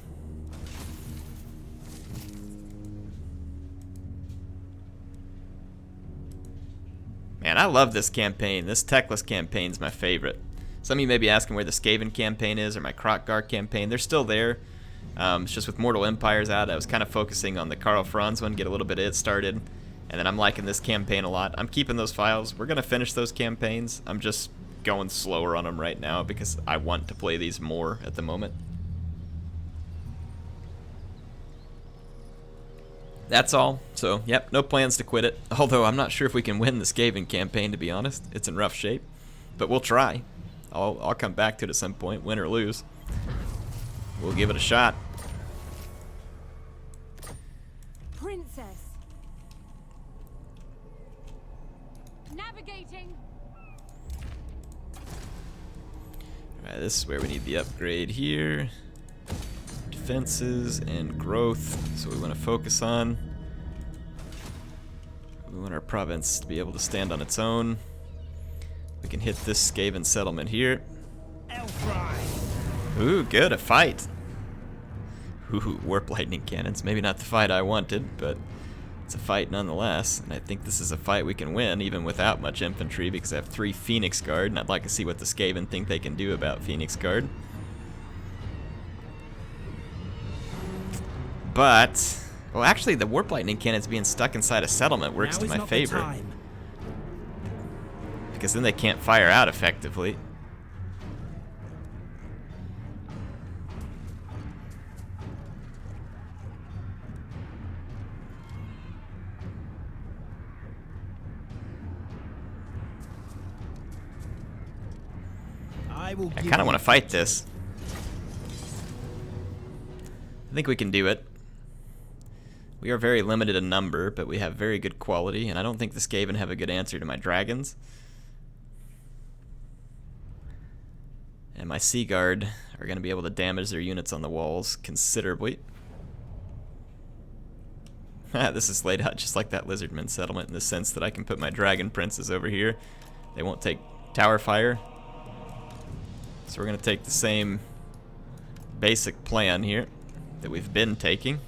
Man, I love this campaign. This Teclis campaign's my favorite. Some of you may be asking where the Skaven campaign is or my Kroq-Garth campaign. They're still there. It's just with Mortal Empires out, I was kind of focusing on the Karl Franz one, get a little bit of it started. And then I'm liking this campaign a lot. I'm keeping those files. We're going to finish those campaigns. I'm just going slower on them right now because I want to play these more at the moment. That's all. So, yep, no plans to quit it. Although I'm not sure if we can win the Skaven campaign, to be honest. It's in rough shape. But we'll try. I'll come back to it at some point, win or lose. We'll give it a shot. Princess. Navigating. Alright, this is where we need the upgrade here. Defenses and growth. So we want to focus on. We want our province to be able to stand on its own. We can hit this Skaven settlement here. Ooh, good, a fight. Ooh, warp lightning cannons. Maybe not the fight I wanted, but it's a fight nonetheless. And I think this is a fight we can win, even without much infantry, because I have 3 Phoenix Guard, and I'd like to see what the Skaven think they can do about Phoenix Guard. But, well, actually, the warp lightning cannons being stuck inside a settlement works to my favor. Because then they can't fire out effectively. I kind of want to fight this. I think we can do it. We are very limited in number, but we have very good quality, and I don't think the Skaven have a good answer to my dragons. And my Sea Guard are going to be able to damage their units on the walls considerably. This is laid out just like that Lizardman settlement in the sense that I can put my Dragon Princes over here. They won't take tower fire. So we're going to take the same basic plan here that we've been taking.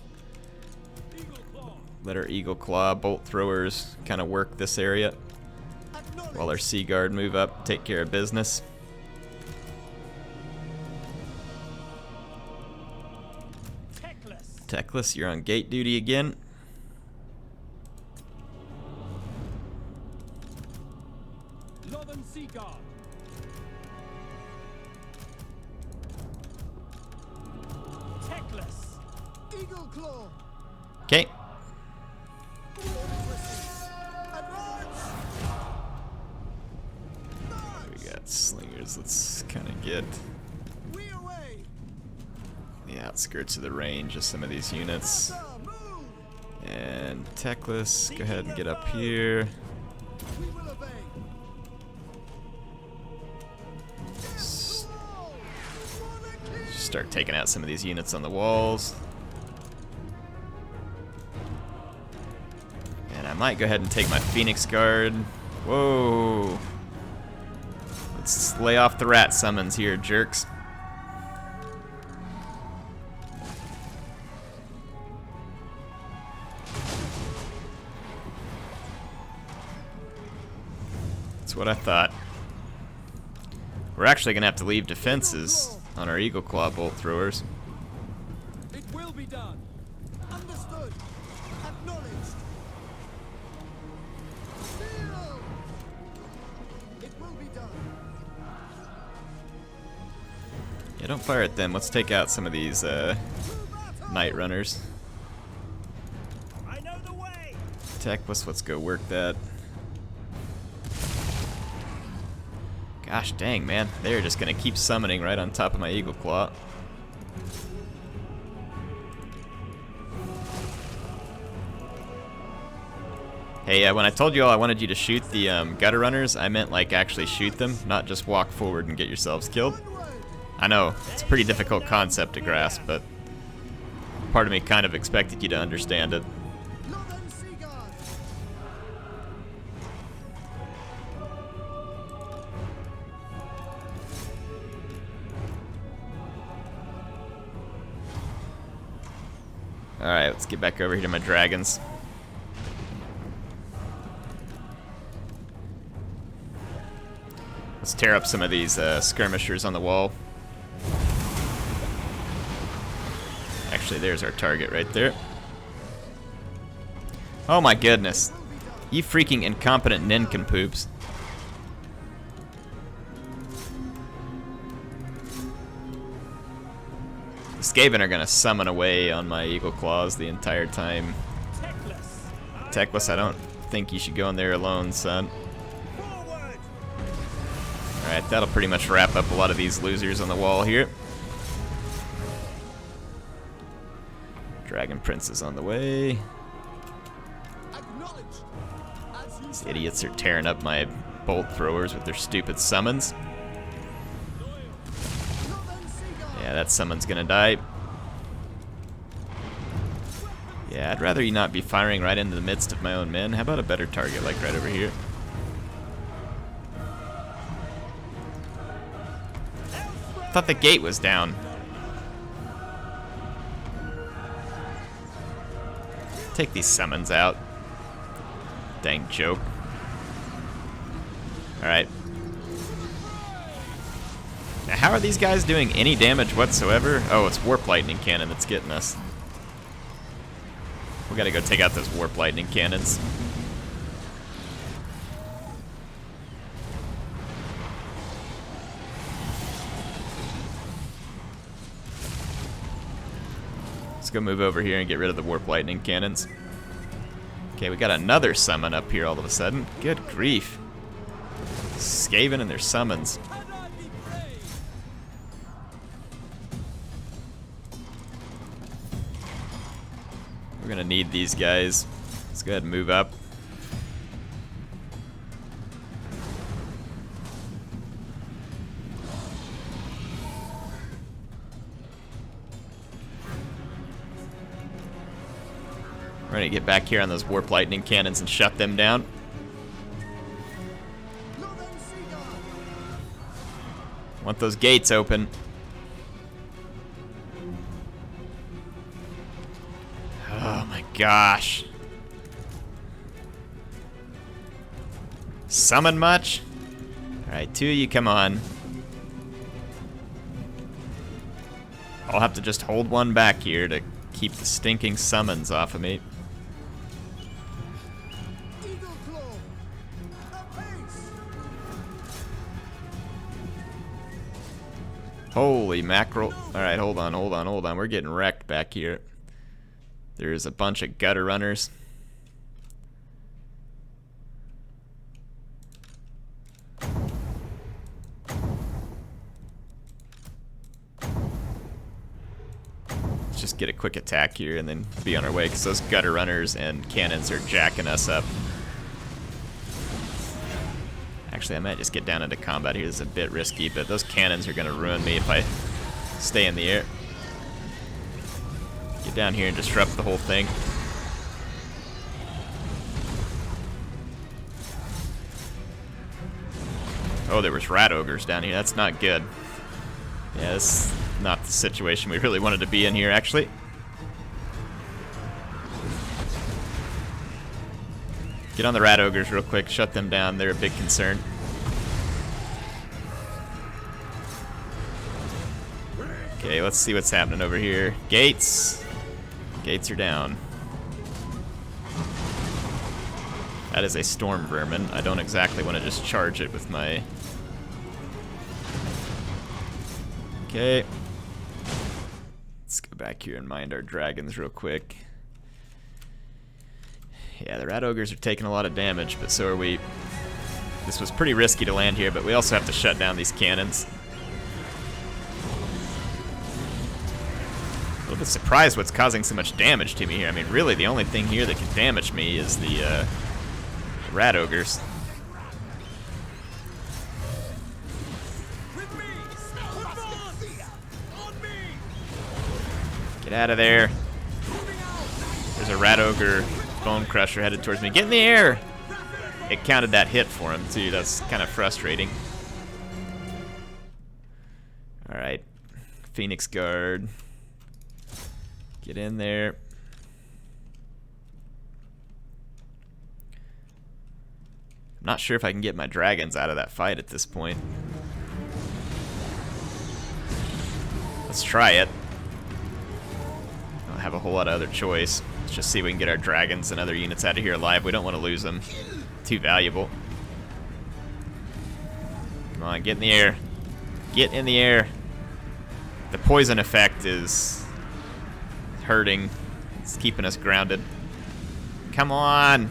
Let our Eagle Claw bolt throwers kind of work this area while our Sea Guard move up, take care of business. Teclis, you're on gate duty again. Okay. We got slingers. Let's kind of get the outskirts of the range of some of these units. And Teclis, go ahead and get up here. Start taking out some of these units on the walls. And I might go ahead and take my Phoenix Guard. Whoa. Let's lay off the rat summons here, jerks. That's what I thought. We're actually going to have to leave defenses on our Eagle Claw bolt throwers. It will be done. Understood. Acknowledged. Seal. It will be done. Yeah, don't fire at them. Let's take out some of these Night Runners. I know the way. Teclis, let's go work that. Gosh dang, man. They're just going to keep summoning right on top of my Eagle Claw. Hey, when I told you all I wanted you to shoot the gutter runners, I meant like actually shoot them, not just walk forward and get yourselves killed. I know, it's a pretty difficult concept to grasp, but part of me kind of expected you to understand it. Alright, let's get back over here to my dragons. Let's tear up some of these skirmishers on the wall. Actually, there's our target right there. Oh my goodness. You freaking incompetent nincompoops. The Skaven are gonna summon away on my Eagle Claws the entire time. Teclis, I don't think you should go in there alone, son. Alright, that'll pretty much wrap up a lot of these losers on the wall here. Dragon Prince is on the way. These idiots are tearing up my bolt throwers with their stupid summons. Yeah, that summon's gonna die. Yeah, I'd rather you not be firing right into the midst of my own men. How about a better target, like right over here? I thought the gate was down. Take these summons out. Dang joke. Alright. Now, how are these guys doing any damage whatsoever? Oh, it's Warp Lightning Cannon that's getting us. We gotta go take out those Warp Lightning Cannons. Let's go move over here and get rid of the Warp Lightning Cannons. Okay, we got another summon up here all of a sudden. Good grief. Skaven and their summons. We're gonna need these guys. Let's go ahead and move up. We're gonna get back here on those Warp Lightning Cannons and shut them down. Want those gates open. Oh my gosh. Summon much? Alright, two of you, come on. I'll have to just hold one back here to keep the stinking summons off of me. Holy mackerel. Alright, hold on. We're getting wrecked back here. There's a bunch of gutter runners. Let's just get a quick attack here and then be on our way, because those gutter runners and cannons are jacking us up. Actually, I might just get down into combat here. This is a bit risky, but those cannons are going to ruin me if I stay in the air. Get down here and disrupt the whole thing. Oh, there was rat ogres down here. That's not good. Yeah, this is not the situation we really wanted to be in here, actually. Get on the rat ogres real quick. Shut them down. They're a big concern. Okay, let's see what's happening over here. Gates. Gates are down. That is a storm vermin. I don't exactly want to just charge it with my... Okay. Let's go back here and mind our dragons real quick. Yeah, the rat ogres are taking a lot of damage, but so are we. This was pretty risky to land here, but we also have to shut down these cannons. A little bit surprised what's causing so much damage to me here. I mean, really, the only thing here that can damage me is the rat ogres. Get out of there. There's a rat ogre bone crusher headed towards me. Get in the air! It counted that hit for him, too. That's kind of frustrating. Alright. Phoenix Guard. Get in there. I'm Not sure if I can get my dragons out of that fight at this point. Let's try it. I don't have a whole lot of other choice. Let's just see if we can get our dragons and other units out of here alive. We don't want to lose them. Too valuable. Come on, get in the air. Get in the air. The poison effect is hurting. It's keeping us grounded. Come on.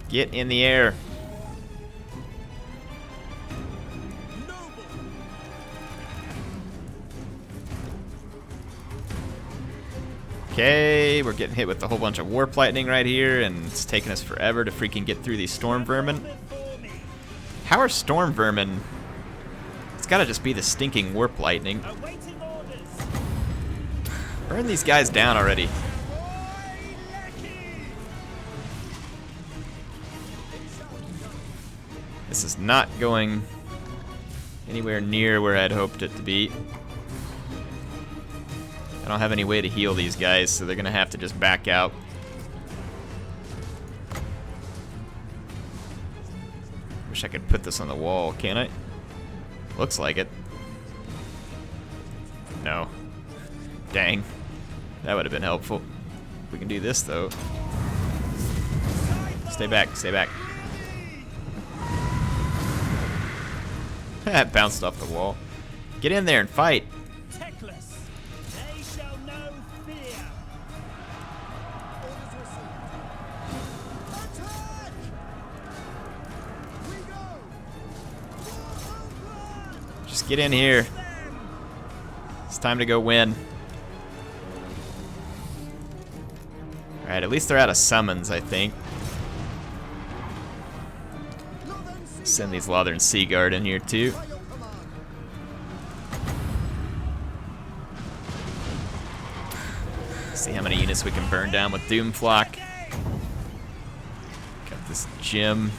Get in the air. Okay, we're getting hit with a whole bunch of warp lightning right here, and it's taking us forever to freaking get through these storm vermin. How are storm vermin? It's gotta just be the stinking warp lightning. Burn these guys down already. This is not going anywhere near where I'd hoped it to be. I don't have any way to heal these guys, so they're gonna have to just back out. Wish I could put this on the wall, can't I? Looks like it. No. Dang. That would have been helpful. We can do this, though. Stay back, stay back. That bounced off the wall. Get in there and fight. Teclis, they shall know fear. Orders received. Attack! We go! Just get in here. It's time to go win. Alright, at least they're out of summons, I think. Send these Lothern Sea Guard in here too. See how many units we can burn down with Doomflock. Got this gem.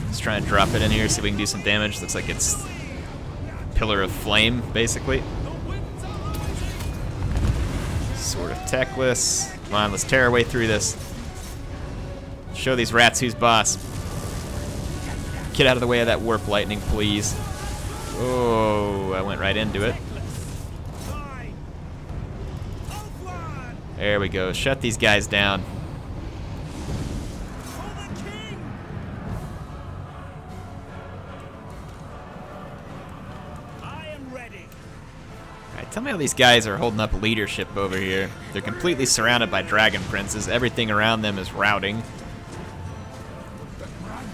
Let's try and drop it in here, see if we can do some damage. Looks like it's Pillar of Flame, basically. Sword of Teclis. Come on, let's tear our way through this. Show these rats who's boss. Get out of the way of that warp lightning, please. Oh, I went right into it. There we go. Shut these guys down. Alright, tell me how these guys are holding up leadership over here. They're completely surrounded by dragon princes. Everything around them is routing.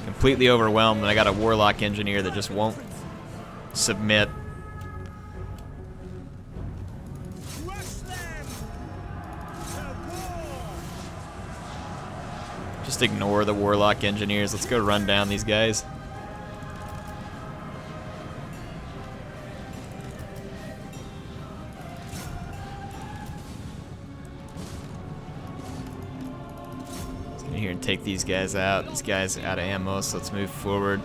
Completely overwhelmed, and I got a warlock engineer that just won't submit. Just ignore the warlock engineers. Let's go run down these guys. Here and take these guys out. These guys are out of ammo, so let's move forward.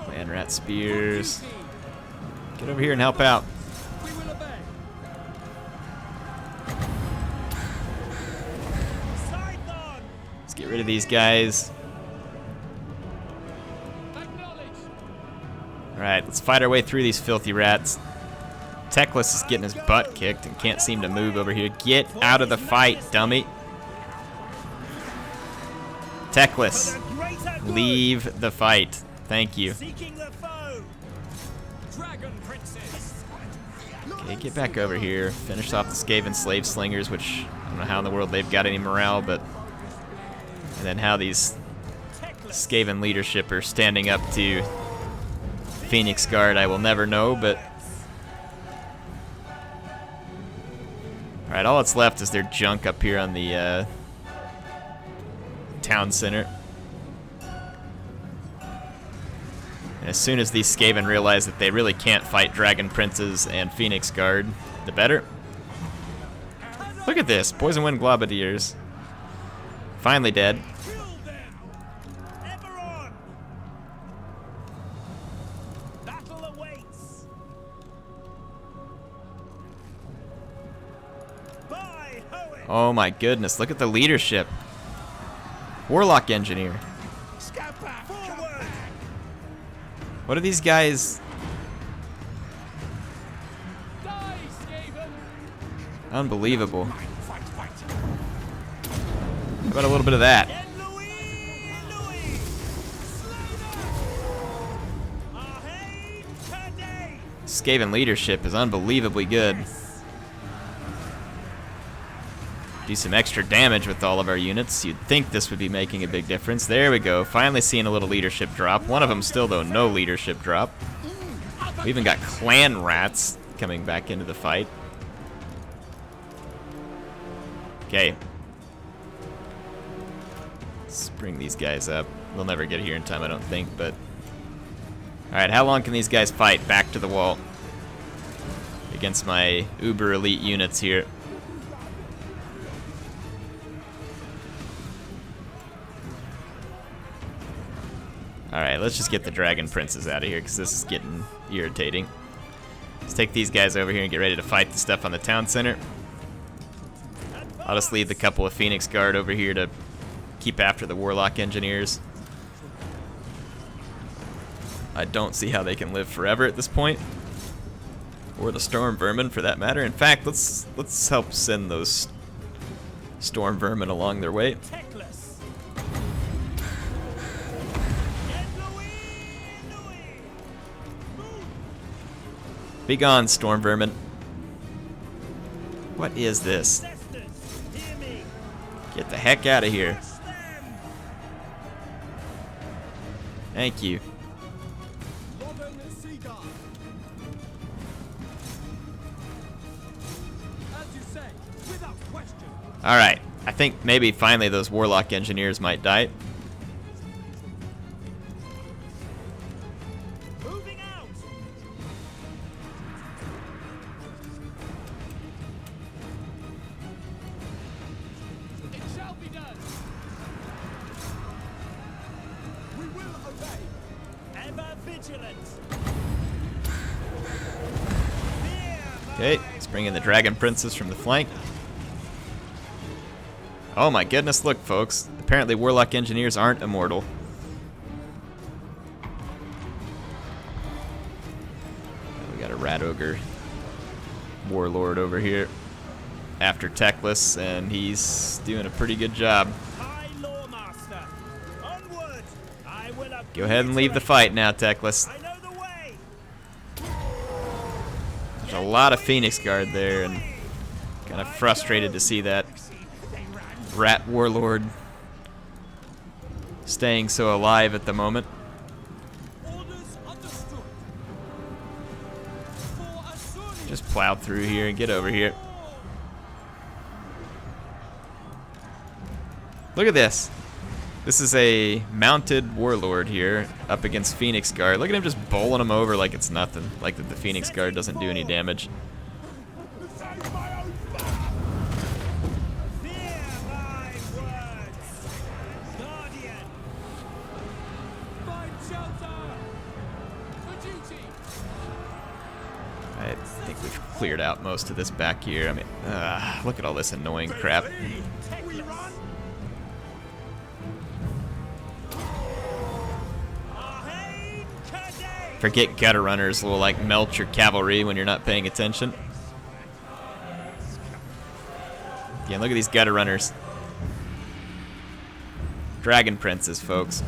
Land rat spears. Get over here and help out. Let's get rid of these guys. Alright, let's fight our way through these filthy rats. Teclis is getting his butt kicked and can't seem to move over here. Get out of the fight, dummy. Teclis, leave the fight. Thank you. Okay, get back over here. Finish off the Skaven slave slingers, which I don't know how in the world they've got any morale, but... And then how these Skaven leadership are standing up to Phoenix Guard, I will never know, but... Alright, all that's left is their junk up here on the town center. And as soon as these Skaven realize that they really can't fight Dragon Princes and Phoenix Guard, the better. Look at this, Poison Wind Globadiers. Finally dead. By Hoeth! Oh my goodness, look at the leadership. Warlock engineer. Scabba! Forward! What are these guys? Die, Skaven! Unbelievable. Fight, fight. How about a little bit of that? Then Louis! Today! Skaven leadership is unbelievably good. Do some extra damage with all of our units. You'd think this would be making a big difference. There we go. Finally seeing a little leadership drop. One of them still, though, no leadership drop. We even got clan rats coming back into the fight. Okay. Let's bring these guys up. We'll never get here in time, I don't think, but... Alright, how long can these guys fight? Back to the wall. Against my uber elite units here. Alright, let's just get the dragon princes out of here, because this is getting irritating. Let's take these guys over here and get ready to fight the stuff on the town center. I'll just leave the couple of Phoenix Guard over here to keep after the Warlock engineers. I don't see how they can live forever at this point. Or the Storm Vermin, for that matter. In fact, let's help send those Storm Vermin along their way. Teclis! Be gone, Storm Vermin. What is this? Hear me! Get the heck out of here. Crush them! Thank you. Modern Seagull. As you say, without question. Alright, I think maybe finally those Warlock engineers might die. Moving out! It shall be done. We will obey. Ever vigilant! Okay, let's bring in the Dragon Princess from the flank. Oh my goodness, look folks. Apparently Warlock engineers aren't immortal. We got a Rat Ogre Warlord over here after Teclis, and he's doing a pretty good job. High Lawmaster! Onward! I will Go ahead and leave the fight now, Teclis. I know the way! There's a lot of Phoenix Guard there, and kind of frustrated to see that Rat Warlord staying so alive at the moment. Orders understood. For Asuri. Just plow through here and get over here. Look at this. This is a mounted Warlord here up against Phoenix Guard. Look at him just bowling him over like it's nothing. Like that the Phoenix Guard doesn't do any damage. Save my own Fear my words! Guardian! Find shelter. For duty. I think we've cleared out most of this back here. I mean, look at all this annoying crap. Teclis! Arhain Today! Forget gutter runners will like melt your cavalry when you're not paying attention. Yeah, look at these gutter runners. Dragon Princes, folks.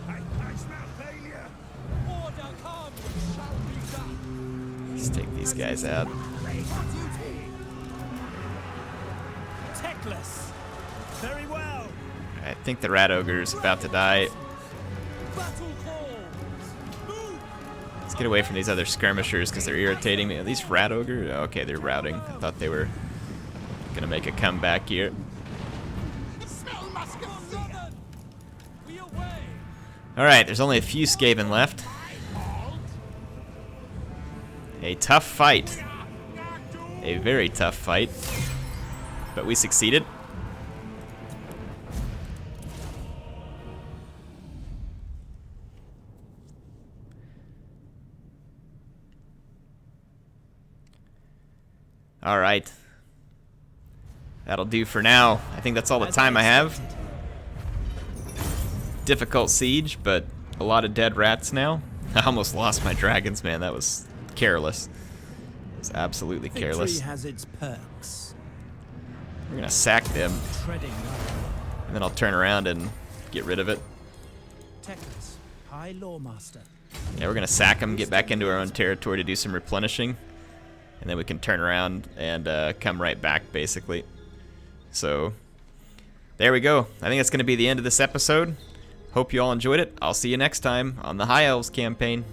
I smell failure. Order comes. Shall be done. Let's take these guys out. Teclis! Very well! I think the Rat Ogre is about to die. Battle calls. Move. Let's get away from these other skirmishers because they're irritating me. Are these Rat Ogre? Oh, okay, they're routing. I thought they were gonna make a comeback here. Southern. We away. Alright, there's only a few Skaven left. A tough fight. A very tough fight. But we succeeded. Alright. That'll do for now. I think that's all the As time I have. expected. Difficult siege, but a lot of dead rats now. I almost lost my dragons, man. That was careless. It was absolutely careless. Victory has its perks. We're gonna sack them, Treading lightly. and then I'll turn around and get rid of it. Teclis, High Lawmaster. Yeah, we're gonna sack them, get back into our own territory to do some replenishing, and then we can turn around and come right back, basically. So, there we go. I think that's gonna be the end of this episode. Hope you all enjoyed it. I'll see you next time on the High Elves campaign.